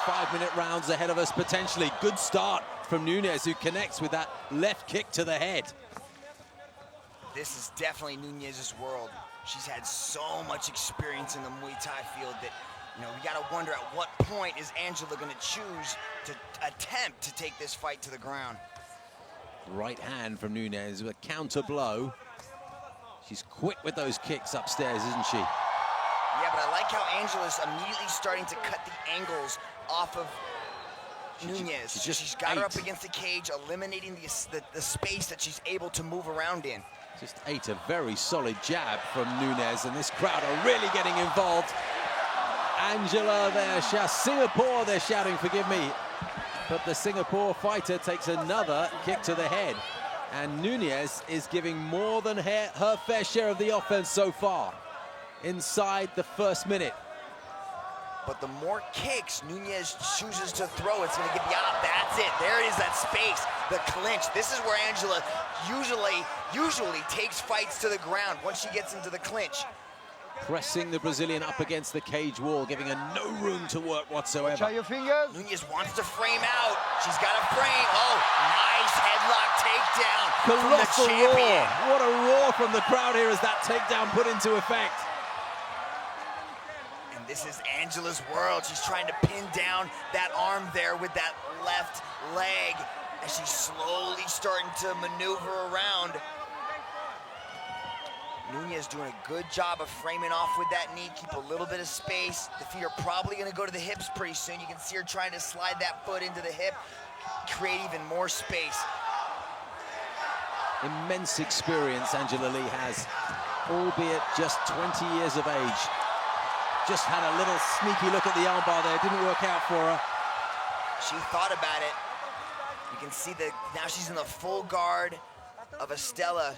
5-minute rounds ahead of us, potentially. Good start from Nunes, who connects with that left kick to the head. This is definitely Nunes' world. She's had so much experience in the Muay Thai field that, you know, we gotta wonder at what point is Angela gonna choose to attempt to take this fight to the ground. Right hand from Nunes with a counter blow. She's quick with those kicks upstairs, isn't she? Yeah, but I like how Angela's immediately starting to cut the angles off of Nunes. She's got her up against the cage, eliminating the space that she's able to move around in. Just ate a very solid jab from Nunes, and this crowd are really getting involved. Angela there, Singapore, they're shouting, forgive me. But the Singapore fighter takes another kick to the head. And Nunes is giving more than her fair share of the offense so far inside the first minute. But the more kicks Nunes chooses to throw, it's gonna get beyond. That's it, there it is, that space, the clinch. This is where Angela usually takes fights to the ground once she gets into the clinch. Pressing the Brazilian up against the cage wall, giving her no room to work whatsoever. Watch your fingers. Nunes wants to frame out. She's got a frame. Oh, nice headlock takedown from the champion. Roar. What a roar from the crowd here as that takedown put into effect. And this is Angela's world. She's trying to pin down that arm there with that left leg as she's slowly starting to maneuver around. Nunes doing a good job of framing off with that knee, keep a little bit of space. The feet are probably gonna go to the hips pretty soon. You can see her trying to slide that foot into the hip, create even more space. Immense experience Angela Lee has, albeit just 20 years of age. Just had a little sneaky look at the armbar there, didn't work out for her. She thought about it. You can see that now she's in the full guard of Istela.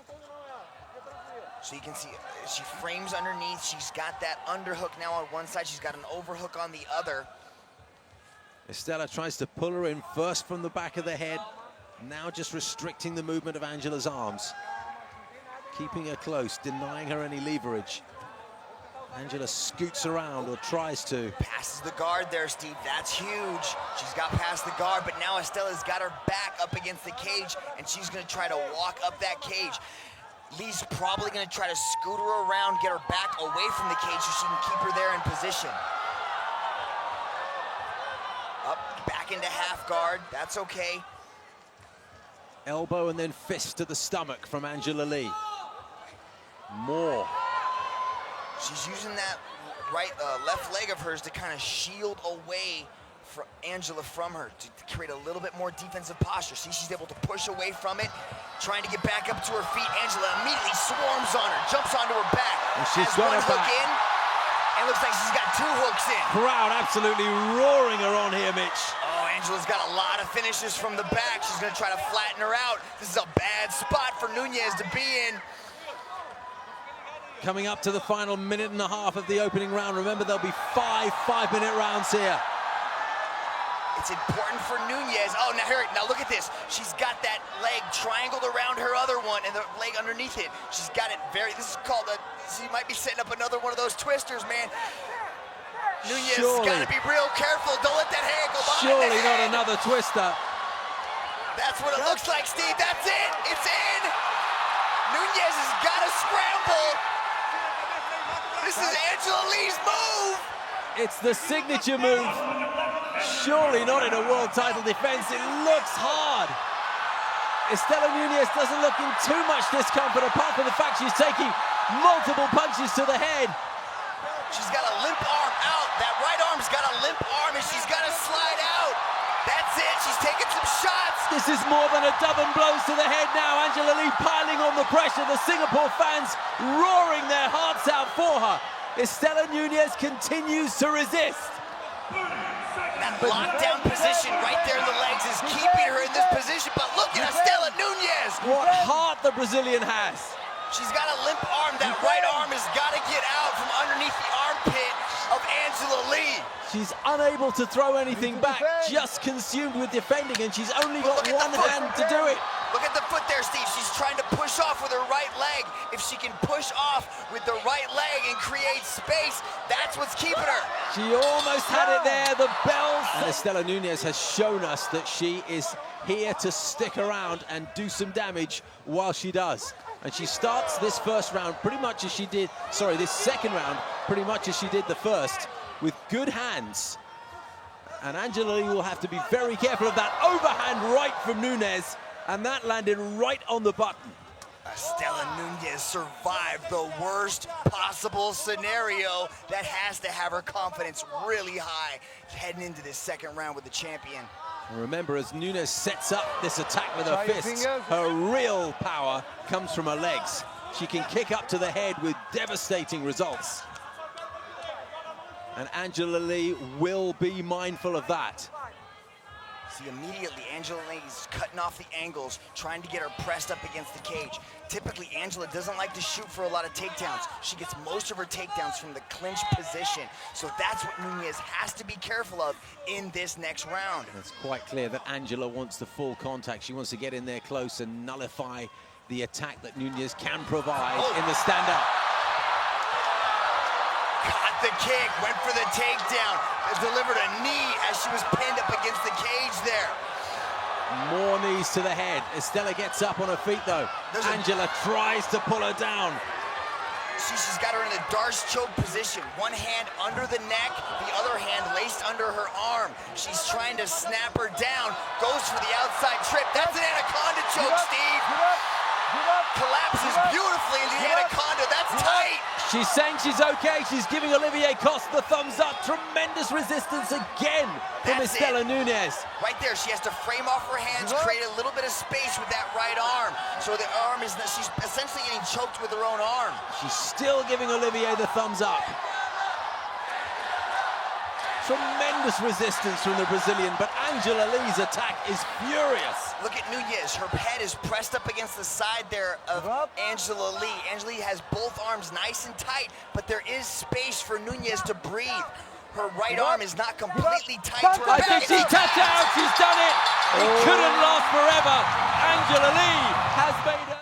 So you can see she frames underneath. She's got that underhook now on one side. She's got an overhook on the other. Istela tries to pull her in first from the back of the head. Now just restricting the movement of Angela's arms. Keeping her close, denying her any leverage. Angela scoots around, or tries to. Passes the guard there, Steve. That's huge. She's got past the guard, but now Istela's got her back up against the cage, and she's gonna try to walk up that cage. Lee's probably gonna try to scoot her around, get her back away from the cage so she can keep her there in position. Up, back into half guard, that's okay. Elbow and then fist to the stomach from Angela Lee. More. She's using that left leg of hers to kind of shield away Angela from her, to create a little bit more defensive posture. See, she's able to push away from it, trying to get back up to her feet. Angela immediately swarms on her, jumps onto her back. And she's got one her hook back. in, and looks like she's got two hooks in. Crowd absolutely roaring her on here, Mitch. Oh, Angela's got a lot of finishes from the back. She's gonna try to flatten her out. This is a bad spot for Nunes to be in. Coming up to the final minute and a half of the opening round. Remember, there'll be 5-minute rounds here. It's important for Nunes. Oh, now look at this. She's got that leg triangled around her other one and the leg underneath it. She's got it this is called she might be setting up another one of those twisters, man. Nunes gotta be real careful. Don't let that hand go behind Surely the head. not another twister. That's what it looks like, Steve. That's it. It's in. Nunes has got to scramble. This is Angela Lee's move. It's the signature move. Surely not in a world title defense. It looks hard. Istela Nunes doesn't look in too much discomfort, apart from the fact she's taking multiple punches to the head. She's got a limp arm out. That right arm's got a limp arm, and she's got to slide out. That's it. She's taking some shots. This is more than a dozen blows to the head now. Angela Lee piling on the pressure. The Singapore fans roaring their hearts out for her. Istela Nunes continues to resist. That lockdown position right there in the legs is keeping her in this position, but look at Istela Nunes! What heart the Brazilian has. She's got a limp arm. That right arm has got to get out from underneath the armpit of Angela Lee. She's unable to throw anything back, just consumed with defending, and she's only got one hand to do it. Look at the foot there, Steve. She's trying to push off with her right leg. If she can push off with the right leg and create space, that's That's what's keeping her. She almost had it there, the bells. And Istela Nunes has shown us that she is here to stick around and do some damage while she does. And she starts this first round pretty much as she did, this second round pretty much as she did the first, with good hands. And Angela Lee will have to be very careful of that overhand right from Nunes, and that landed right on the button. Istela Nunes survived the worst possible scenario. That has to have her confidence really high heading into this second round with the champion. And remember, as Nunes sets up this attack with her fists, her real power comes from her legs. She can kick up to the head with devastating results. And Angela Lee will be mindful of that. See, immediately, Angela Lee's cutting off the angles, trying to get her pressed up against the cage. Typically, Angela doesn't like to shoot for a lot of takedowns. She gets most of her takedowns from the clinch position. So that's what Nunes has to be careful of in this next round. It's quite clear that Angela wants the full contact. She wants to get in there close and nullify the attack that Nunes can provide in the stand-up. Caught the kick, went for the takedown, delivered a knee as she was pinned up against the cage there. More knees to the head. Istela gets up on her feet though. Angela tries to pull her down. She's got her in a Darce choke position. One hand under the neck, the other hand laced under her arm. She's trying to snap her down, goes for the outside trip. That's an anaconda choke, Steve. Collapses beautifully into the anaconda. That's tight. She's saying she's okay. She's giving Olivier Coste the thumbs up. Tremendous resistance again from Istela Nunes. Right there, she has to frame off her hands, create a little bit of space with that right arm. So the arm is, she's essentially getting choked with her own arm. She's still giving Olivier the thumbs up. Tremendous resistance from the Brazilian, but Angela Lee's attack is furious. Look at Nunes, her head is pressed up against the side there of Angela Lee. Angela Lee has both arms nice and tight, but there is space for Nunes to breathe. Her right arm is not completely tight to her back. I think she's tapped out, she's done it. It couldn't last forever. Angela Lee has made